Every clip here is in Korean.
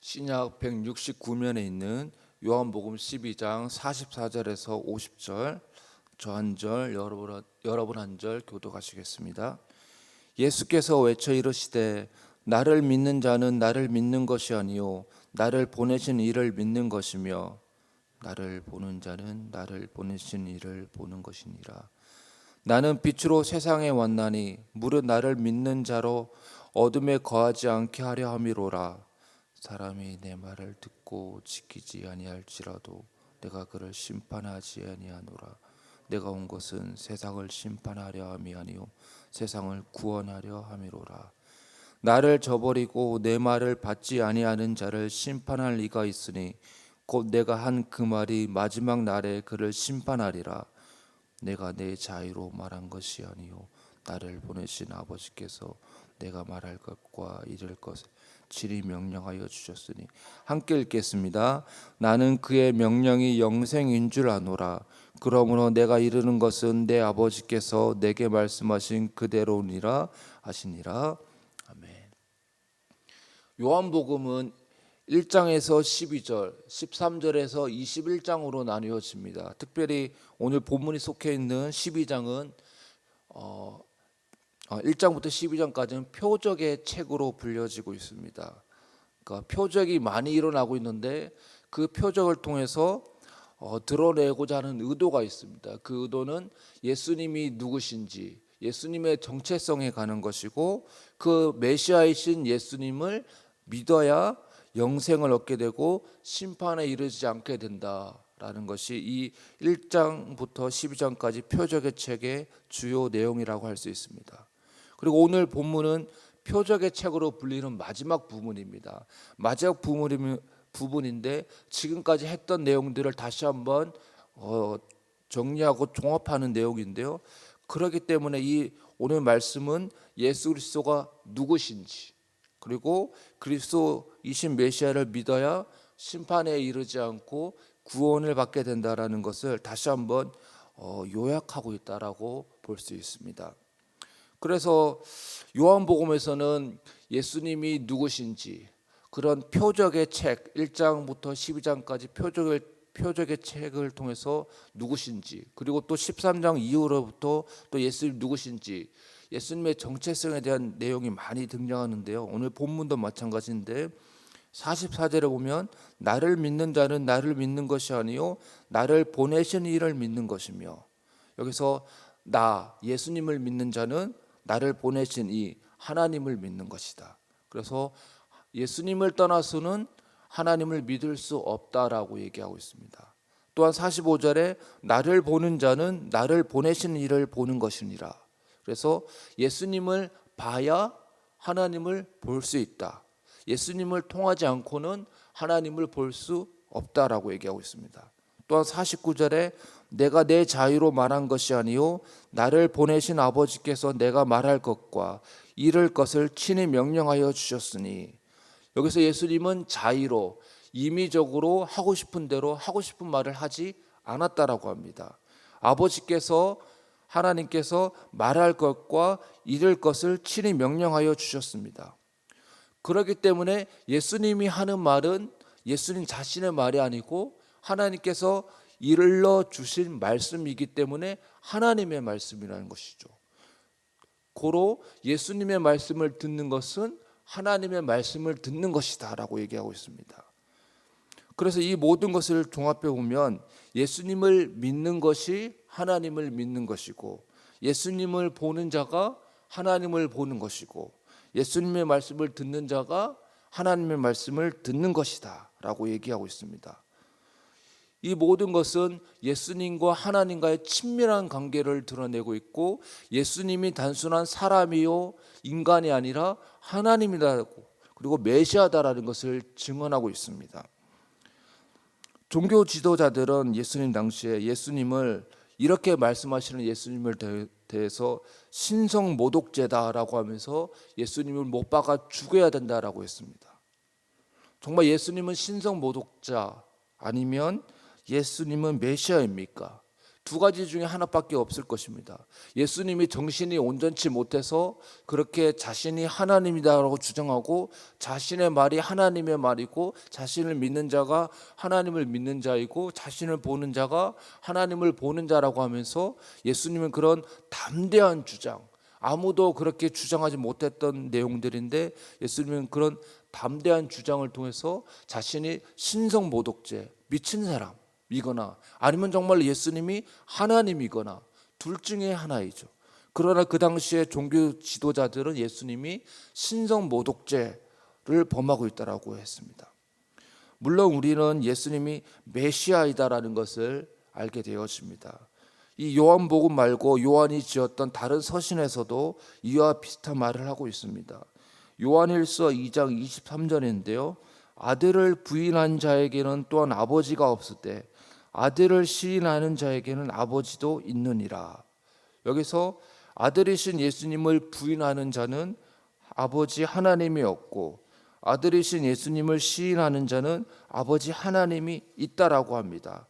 신약 169면에 있는 요한복음 12장 44절에서 50절, 저 한 절, 여러분 한 절 교독하시겠습니다. 예수께서 외쳐 이르시되 나를 믿는 자는 나를 믿는 것이 아니요 나를 보내신 이를 믿는 것이며 나를 보는 자는 나를 보내신 이를 보는 것이니라. 나는 빛으로 세상에 왔나니 무릇 나를 믿는 자로 어둠에 거하지 않게 하려 함이로라. 사람이 내 말을 듣고 지키지 아니할지라도 내가 그를 심판하지 아니하노라. 내가 온 것은 세상을 심판하려 함이 아니요 세상을 구원하려 함이로라. 나를 저버리고 내 말을 받지 아니하는 자를 심판할 이가 있으니 곧 내가 한 그 말이 마지막 날에 그를 심판하리라. 내가 내 자유로 말한 것이 아니요 나를 보내신 아버지께서 내가 말할 것과 이를 것을 친히 명령하여 주셨으니. 함께 읽겠습니다. 나는 그의 명령이 영생인 줄 아노라. 그러므로 내가 이르는 것은 내 아버지께서 내게 말씀하신 그대로니라 하시니라. 아멘. 요한복음은 1장에서 12절, 13절에서 21장으로 나뉘어집니다. 특별히 오늘 본문이 속해 있는 12장은 1장부터 12장까지는 표적의 책으로 불려지고 있습니다. 그러니까 표적이 많이 일어나고 있는데 그 표적을 통해서 드러내고자 하는 의도가 있습니다. 그 의도는 예수님이 누구신지, 예수님의 정체성에 가는 것이고 그 메시아이신 예수님을 믿어야 영생을 얻게 되고 심판에 이르지 않게 된다라는 것이 이 1장부터 12장까지 표적의 책의 주요 내용이라고 할 수 있습니다. 그리고 오늘 본문은 표적의 책으로 불리는 마지막 부분입니다. 마지막 부분인데 지금까지 했던 내용들을 다시 한번 정리하고 종합하는 내용인데요. 그렇기 때문에 이 오늘 말씀은 예수 그리스도가 누구신지, 그리고 그리스도이신 메시아를 믿어야 심판에 이르지 않고 구원을 받게 된다라는 것을 다시 한번 요약하고 있다라고 볼 수 있습니다. 그래서 요한복음에서는 예수님이 누구신지 그런 표적의 책 1장부터 12장까지 표적의 책을 통해서 누구신지, 그리고 또 13장 이후로부터 또 예수님 누구신지, 예수님의 정체성에 대한 내용이 많이 등장하는데요. 오늘 본문도 마찬가지인데 44절에 보면 나를 믿는 자는 나를 믿는 것이 아니요 나를 보내신 이를 믿는 것이며, 여기서 나 예수님을 믿는 자는 나를 보내신 이 하나님을 믿는 것이다. 그래서 예수님을 떠나서는 하나님을 믿을 수 없다라고 얘기하고 있습니다. 또한 45절에 나를 보는 자는 나를 보내신 이를 보는 것이니라. 그래서 예수님을 봐야 하나님을 볼 수 있다. 예수님을 통하지 않고는 하나님을 볼 수 없다라고 얘기하고 있습니다. 또한 49절에 내가 내 자유로 말한 것이 아니요 나를 보내신 아버지께서 내가 말할 것과 이를 것을 친히 명령하여 주셨으니, 여기서 예수님은 자유로 임의적으로 하고 싶은 대로 하고 싶은 말을 하지 않았다라고 합니다. 아버지께서 하나님께서 말할 것과 이를 것을 친히 명령하여 주셨습니다. 그렇기 때문에 예수님이 하는 말은 예수님 자신의 말이 아니고 하나님께서 일러 주신 말씀이기 때문에 하나님의 말씀이라는 것이죠. 고로 예수님의 말씀을 듣는 것은 하나님의 말씀을 듣는 것이다 라고 얘기하고 있습니다. 그래서 이 모든 것을 종합해 보면 예수님을 믿는 것이 하나님을 믿는 것이고, 예수님을 보는 자가 하나님을 보는 것이고, 예수님의 말씀을 듣는 자가 하나님의 말씀을 듣는 것이다 라고 얘기하고 있습니다. 이 모든 것은 예수님과 하나님과의 친밀한 관계를 드러내고 있고, 예수님이 단순한 사람이요 인간이 아니라 하나님이라고, 그리고 메시아다라는 것을 증언하고 있습니다. 종교 지도자들은 예수님 당시에 예수님을 이렇게 말씀하시는 예수님을 대해서 신성 모독죄다라고 하면서 예수님을 못 박아 죽여야 된다라고 했습니다. 정말 예수님은 신성 모독자 아니면 예수님은 메시아입니까? 두 가지 중에 하나밖에 없을 것입니다. 예수님이 정신이 온전치 못해서 그렇게 자신이 하나님이다라고 주장하고 자신의 말이 하나님의 말이고 자신을 믿는 자가 하나님을 믿는 자이고 자신을 보는 자가 하나님을 보는 자라고 하면서 예수님은 그런 담대한 주장, 아무도 그렇게 주장하지 못했던 내용들인데 예수님은 그런 담대한 주장을 통해서 자신이 신성모독죄, 미친 사람이거나 아니면 정말 예수님이 하나님이거나 둘 중에 하나이죠. 그러나 그 당시에 종교 지도자들은 예수님이 신성모독죄를 범하고 있다라고 했습니다. 물론 우리는 예수님이 메시아이다라는 것을 알게 되었습니다. 이 요한복음 말고 요한이 지었던 다른 서신에서도 이와 비슷한 말을 하고 있습니다. 요한일서 2장 23절인데요. 아들을 부인한 자에게는 또한 아버지가 없을 때 아들을 시인하는 자에게는 아버지도 있느니라. 여기서 아들이신 예수님을 부인하는 자는 아버지 하나님이 없고 아들이신 예수님을 시인하는 자는 아버지 하나님이 있다라고 합니다.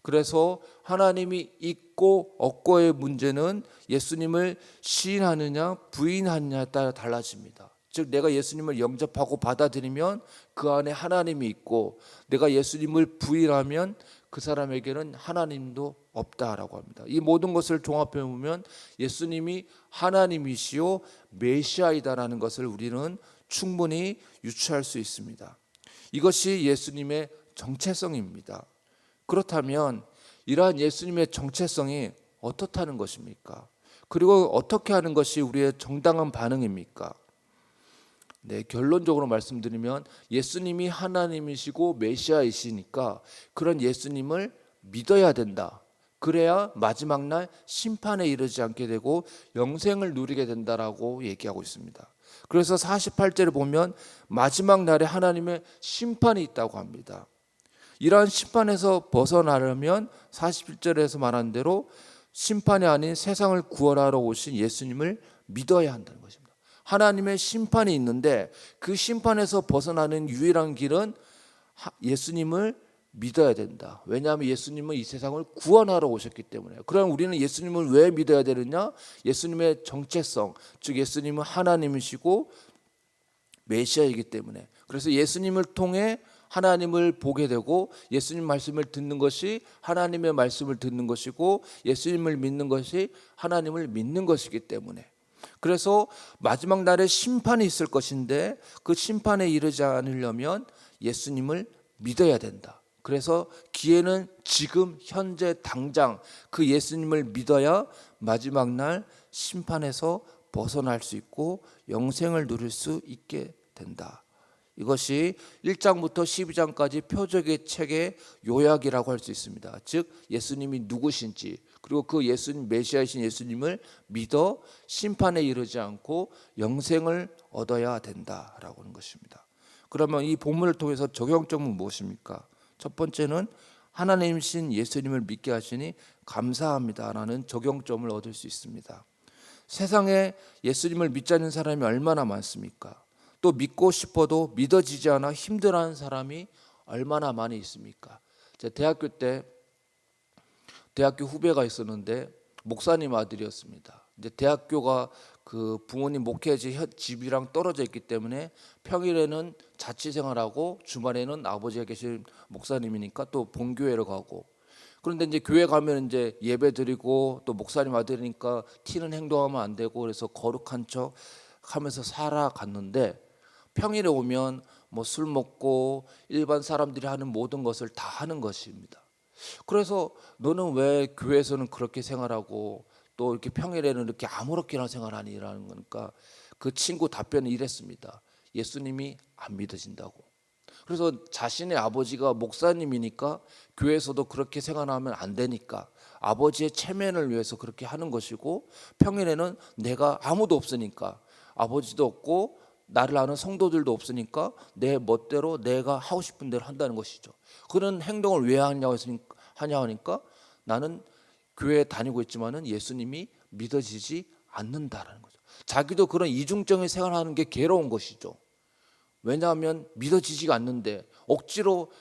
그래서 하나님이 있고 없고의 문제는 예수님을 시인하느냐 부인하느냐에 따라 달라집니다. 즉 내가 예수님을 영접하고 받아들이면 그 안에 하나님이 있고 내가 예수님을 부인하면 그 사람에게는 하나님도 없다라고 합니다. 이 모든 것을 종합해 보면 예수님이 하나님이시요 메시아이다라는 것을 우리는 충분히 유추할 수 있습니다. 이것이 예수님의 정체성입니다. 그렇다면 이러한 예수님의 정체성이 어떻다는 것입니까? 그리고 어떻게 하는 것이 우리의 정당한 반응입니까? 네, 결론적으로 말씀드리면 예수님이 하나님이시고 메시아이시니까 그런 예수님을 믿어야 된다. 그래야 마지막 날 심판에 이르지 않게 되고 영생을 누리게 된다라고 얘기하고 있습니다. 그래서 48절에 보면 마지막 날에 하나님의 심판이 있다고 합니다. 이러한 심판에서 벗어나려면 41절에서 말한 대로 심판이 아닌 세상을 구원하러 오신 예수님을 믿어야 한다는 것입니다. 하나님의 심판이 있는데 그 심판에서 벗어나는 유일한 길은 예수님을 믿어야 된다. 왜냐하면 예수님은 이 세상을 구원하러 오셨기 때문에. 그럼 우리는 예수님을 왜 믿어야 되느냐? 예수님의 정체성, 즉 예수님은 하나님이시고 메시아이기 때문에. 그래서 예수님을 통해 하나님을 보게 되고 예수님 말씀을 듣는 것이 하나님의 말씀을 듣는 것이고 예수님을 믿는 것이 하나님을 믿는 것이기 때문에. 그래서 마지막 날에 심판이 있을 것인데 그 심판에 이르지 않으려면 예수님을 믿어야 된다. 그래서 기회는 지금 현재 당장 그 예수님을 믿어야 마지막 날 심판에서 벗어날 수 있고 영생을 누릴 수 있게 된다. 이것이 1장부터 12장까지 표적의 책의 요약이라고 할 수 있습니다. 즉 예수님이 누구신지 그리고 그 예수님 메시아이신 예수님을 믿어 심판에 이르지 않고 영생을 얻어야 된다라고 하는 것입니다. 그러면 이 본문을 통해서 적용점은 무엇입니까? 첫 번째는 하나님이신 예수님을 믿게 하시니 감사합니다라는 적용점을 얻을 수 있습니다. 세상에 예수님을 믿지 않는 사람이 얼마나 많습니까? 또 믿고 싶어도 믿어지지 않아 힘들어하는 사람이 얼마나 많이 있습니까? 제가 대학교 때 대학교 후배가 있었는데 목사님 아들이었습니다. 이제 대학교가 그 부모님 목회지 집이랑 떨어져 있기 때문에 평일에는 자취 생활하고 주말에는 아버지가 계신 목사님이니까 또 본교회를 가고, 그런데 이제 교회 가면 이제 예배 드리고 또 목사님 아들이니까 튀는 행동하면 안 되고 그래서 거룩한 척 하면서 살아갔는데 평일에 오면 뭐 술 먹고 일반 사람들이 하는 모든 것을 다 하는 것입니다. 그래서 너는 왜 교회에서는 그렇게 생활하고 또 이렇게 평일에는 이렇게 아무렇게나 생활하니라는 거니까 그 친구 답변은 이랬습니다. 예수님이 안 믿어진다고. 그래서 자신의 아버지가 목사님이니까 교회에서도 그렇게 생활하면 안 되니까 아버지의 체면을 위해서 그렇게 하는 것이고, 평일에는 내가 아무도 없으니까 아버지도 없고 나를 아는 성도들도 없으니까 내 멋대로 내가 하고 싶은 대로 한다는 것이죠. 그런 행동을 왜 하냐 하니까 나는 교회에 다니고 있지만은 예수님이 믿어지지 않는다라는 거죠. 자기도 그런 이중적인 생활하는 게 괴로운 것이죠. 왜냐하면 믿어지지가 않는데 억지로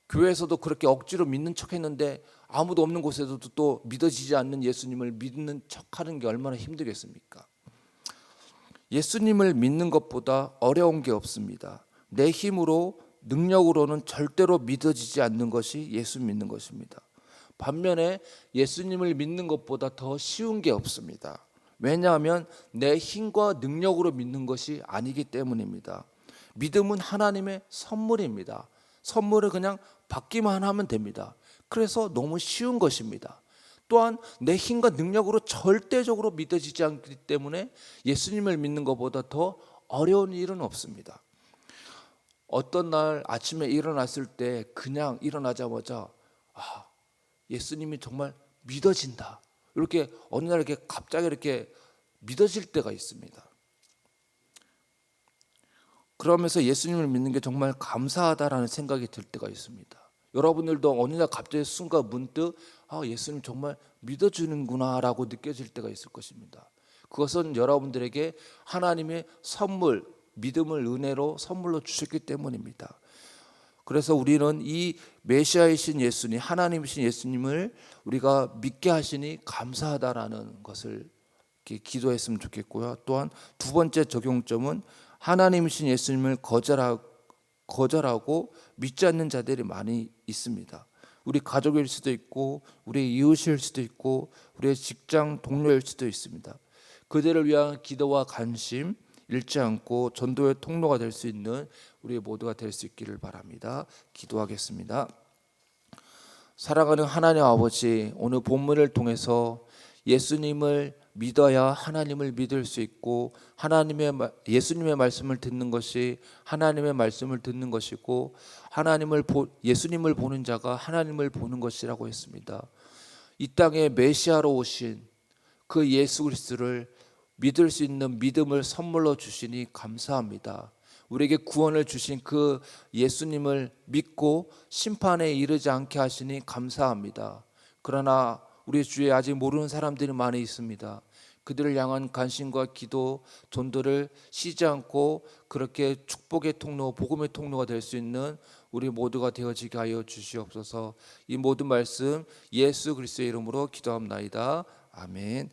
교회에서도 그렇게 억지로 믿는 척했는데 아무도 없는 곳에서도 또 믿어지지 않는 예수님을 믿는 척하는 게 얼마나 힘들겠습니까? 예수님을 믿는 것보다 어려운 게 없습니다. 내 힘으로 능력으로는 절대로 믿어지지 않는 것이 예수 믿는 것입니다. 반면에 예수님을 믿는 것보다 더 쉬운 게 없습니다. 왜냐하면 내 힘과 능력으로 믿는 것이 아니기 때문입니다. 믿음은 하나님의 선물입니다. 선물을 그냥 받기만 하면 됩니다. 그래서 너무 쉬운 것입니다. 또한 내 힘과 능력으로 절대적으로 믿어지지 않기 때문에 예수님을 믿는 것보다 더 어려운 일은 없습니다. 어떤 날 아침에 일어났을 때 그냥 일어나자마자 예수님이 정말 믿어진다, 이렇게 어느 날 이렇게 갑자기 이렇게 믿어질 때가 있습니다. 그러면서 예수님을 믿는 게 정말 감사하다라는 생각이 들 때가 있습니다. 여러분들도 어느 날 갑자기 순간 문득 예수님 정말 믿어주는구나 라고 느껴질 때가 있을 것입니다. 그것은 여러분들에게 하나님의 선물, 믿음을 은혜로 선물로 주셨기 때문입니다. 그래서 우리는 이 메시아이신 예수님, 하나님이신 예수님을 우리가 믿게 하시니 감사하다라는 것을 이렇게 기도했으면 좋겠고요. 또한 두 번째 적용점은 하나님이신 예수님을 거절하고 믿지 않는 자들이 많이 있습니다. 우리 가족일 수도 있고 우리 이웃일 수도 있고 우리의 직장 동료일 수도 있습니다. 그들을 위한 기도와 관심 잃지 않고 전도의 통로가 될 수 있는 우리 모두가 될 수 있기를 바랍니다. 기도하겠습니다. 사랑하는 하나님 아버지, 오늘 본문을 통해서 예수님을 믿어야 하나님을 믿을 수 있고 예수님의 말씀을 듣는 것이 하나님의 말씀을 듣는 것이고 예수님을 보는 자가 하나님을 보는 것이라고 했습니다. 이 땅에 메시아로 오신 그 예수 그리스도를 믿을 수 있는 믿음을 선물로 주시니 감사합니다. 우리에게 구원을 주신 그 예수님을 믿고 심판에 이르지 않게 하시니 감사합니다. 그러나 우리 주위에 아직 모르는 사람들이 많이 있습니다. 그들을 향한 관심과 기도, 전도를 쉬지 않고 그렇게 축복의 통로, 복음의 통로가 될 수 있는 우리 모두가 되어지게 하여 주시옵소서. 이 모든 말씀 예수 그리스도의 이름으로 기도합나이다. 아멘.